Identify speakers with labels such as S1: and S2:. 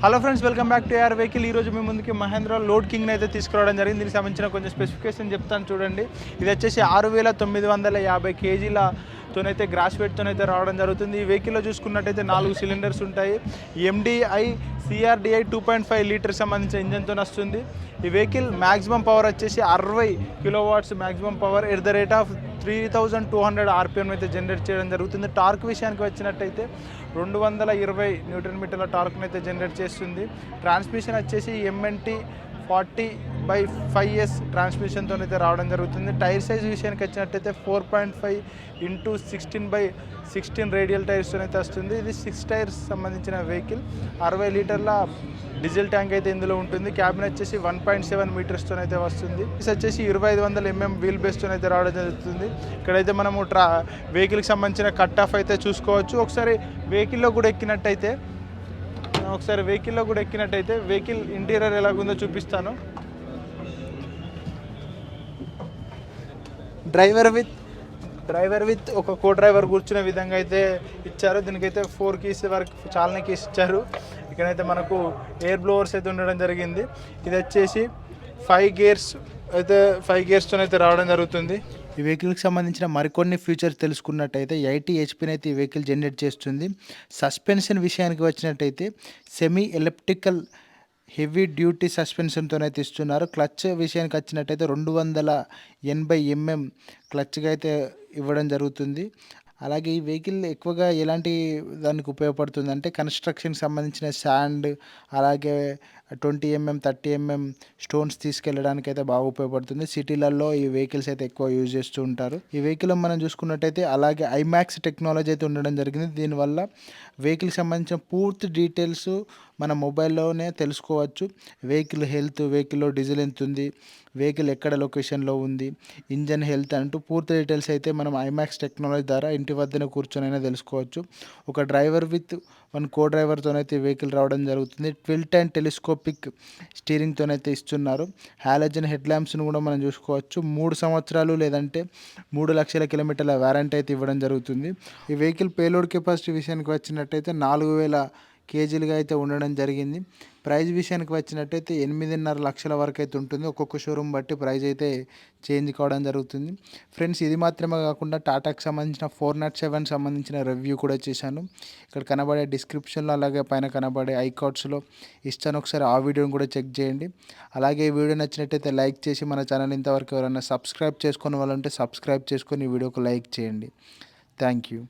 S1: Hello friends, welcome back to AR vehicle. ఈరోజు మీ ముందుకి Mahindra load కింగ్ని అయితే తీసుకురావడం జరిగింది. దీనికి సంబంధించిన కొంచెం స్పెసిఫికేషన్ చెప్తాను చూడండి. ఇది వచ్చేసి 6950 kgలతోనైతే గ్రాస్ వెయిట్తోనైతే రావడం జరుగుతుంది. ఈ వెహికల్లో చూసుకున్నట్టయితే 4 సిలిండర్స్ ఉంటాయి. MDI CRDI 2.5 లీటర్ సంబంధించిన ఇంజన్తో వస్తుంది. ఈ వెహికల్ మ్యాక్సిమం పవర్ వచ్చేసి 60 kilowatts maximum power at the rate of 3200 RPM అయితే జనరేట్ చేయడం జరుగుతుంది. టార్క్ విషయానికి వచ్చినట్టయితే 220 న్యూటన్ మీటర్ల టార్క్ని అయితే జనరేట్ చేస్తుంది. ట్రాన్స్మిషన్ వచ్చేసి MNT 40/5S ట్రాన్స్మిషన్తో అయితే రావడం జరుగుతుంది. టైర్ సైజ్ విషయానికి వచ్చినట్టయితే 4.5 × 16/16 రేడియల్ టైర్స్తో అయితే వస్తుంది. ఇది 6 టైర్స్ సంబంధించిన వెహికల్. 60 లీటర్ల డీజిల్ ట్యాంక్ అయితే ఇందులో ఉంటుంది. క్యాబిన్ వచ్చేసి 1.7 మీటర్స్తో అయితే వస్తుంది. ఇది వచ్చేసి 2500 mm వీల్ బేస్తో అయితే రావడం జరుగుతుంది. ఇక్కడైతే మనము వెహికల్కి సంబంధించిన కట్ ఆఫ్ అయితే చూసుకోవచ్చు. ఒకసారి వెహికల్లో కూడా ఎక్కినట్టయితే వెహికల్ ఇంటీరియర్ ఎలాగుందో చూపిస్తాను. డ్రైవర్ విత్ ఒక కో డ్రైవర్ కూర్చునే విధంగా అయితే ఇచ్చారు. దీనికైతే 4 కీస్ వరకు చాలా కీస్ ఇచ్చారు. ఇక్కడైతే మనకు ఎయిర్ బ్లోవర్స్ అయితే ఉండడం జరిగింది. ఇది వచ్చేసి 5 గేర్స్తో అయితే రావడం జరుగుతుంది. ఈ వెహికల్కి సంబంధించిన మరికొన్ని ఫీచర్స్ తెలుసుకున్నట్టయితే 80 HP అయితే ఈ వెహికల్ జనరేట్ చేస్తుంది. సస్పెన్షన్ విషయానికి వచ్చినట్టయితే సెమీ ఎలిప్టికల్ హెవీ డ్యూటీ సస్పెన్షన్తో అయితే ఇస్తున్నారు. క్లచ్ విషయానికి వచ్చినట్టయితే 280 mm క్లచ్గా అయితే ఇవ్వడం జరుగుతుంది. అలాగే ఈ వెహికల్ ఎక్కువగా ఎలాంటి దానికి ఉపయోగపడుతుంది అంటే కన్స్ట్రక్షన్కి సంబంధించిన శాండ్, అలాగే 20 mm 30 mm స్టోన్స్ తీసుకెళ్ళడానికి అయితే బాగా ఉపయోగపడుతుంది. సిటీలలో ఈ వెహికల్స్ అయితే ఎక్కువ యూజ్ చేస్తూ ఉంటారు. ఈ వెహికల్ మనం చూసుకున్నట్టయితే అలాగే ఐమాక్స్ టెక్నాలజీ అయితే ఉండడం జరిగింది. దీనివల్ల వెహికల్కి సంబంధించిన పూర్తి డీటెయిల్స్ మన మొబైల్లోనే తెలుసుకోవచ్చు. వెహికల్ హెల్త్, వెహికల్లో డీజిల్ ఎంత ఉంది, వెహికల్ ఎక్కడ లొకేషన్లో ఉంది, ఇంజన్ హెల్త్ అంటూ పూర్తి డీటెయిల్స్ అయితే మనం ఐమాక్స్ టెక్నాలజీ ద్వారా ఇంటి వద్దనే కూర్చొని అయినా తెలుసుకోవచ్చు. ఒక డ్రైవర్ విత్ 1 కో డ్రైవర్తోనైతే వెహికల్ రావడం జరుగుతుంది. టిల్ట్ అండ్ టెలిస్కోపిక్ స్టీరింగ్తోనైతే ఇస్తున్నారు. హాలోజన్ హెడ్ ల్యాంప్స్ను కూడా మనం చూసుకోవచ్చు. 3 సంవత్సరాలు లేదంటే 3 లక్షల కిలోమీటర్ల వారంటీ అయితే ఇవ్వడం జరుగుతుంది. ఈ వెహికల్ పేలోడ్ కెపాసిటీ విషయానికి వచ్చినట్టయితే 4000 kgలుగా అయితే ఉండడం జరిగింది. ప్రైస్ విషయానికి వచ్చినట్టయితే 8.5 లక్షల వరకు అయితే ఉంటుంది. ఒక్కొక్క షోరూమ్ బట్టి ప్రైస్ అయితే చేంజ్ కావడం జరుగుతుంది. ఫ్రెండ్స్, ఇది మాత్రమే కాకుండా టాటాకి సంబంధించిన 407 సంబంధించిన రివ్యూ కూడా చేశాను. ఇక్కడ కనబడే డిస్క్రిప్షన్లో అలాగే పైన కనబడే ఐకార్డ్స్లో ఇస్తాను. ఒకసారి ఆ వీడియోని కూడా చెక్ చేయండి. అలాగే ఈ వీడియో నచ్చినట్టయితే లైక్ చేసి మన ఛానల్ ఇంతవరకు ఎవరైనా సబ్స్క్రైబ్ చేసుకునే వాళ్ళు ఉంటే సబ్స్క్రైబ్ చేసుకొని ఈ వీడియోకి లైక్ చేయండి. Thank you.